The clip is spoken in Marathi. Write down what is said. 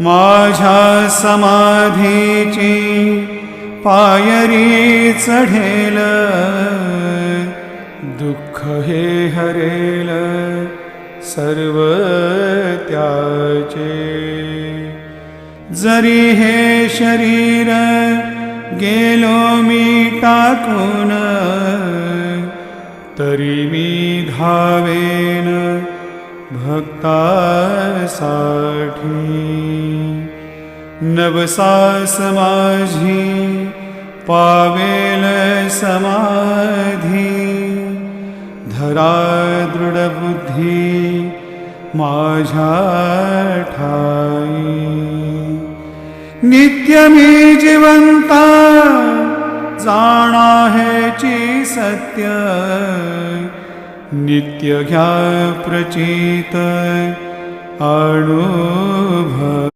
माझ्या समाधीची पायरी चढेल, दुःख हे हरेल सर्व त्याचे. जरी हे शरीर गेलो मी टाकून, तरी मी धावेन भक्तासाठी. नवसास माझी पावेल समाधी, धरा दृढबुद्धी माझ्या ठाई. नित्य मी जिवंता जाणा हेची सत्य, नित्य घ्या प्रचित अनुभव.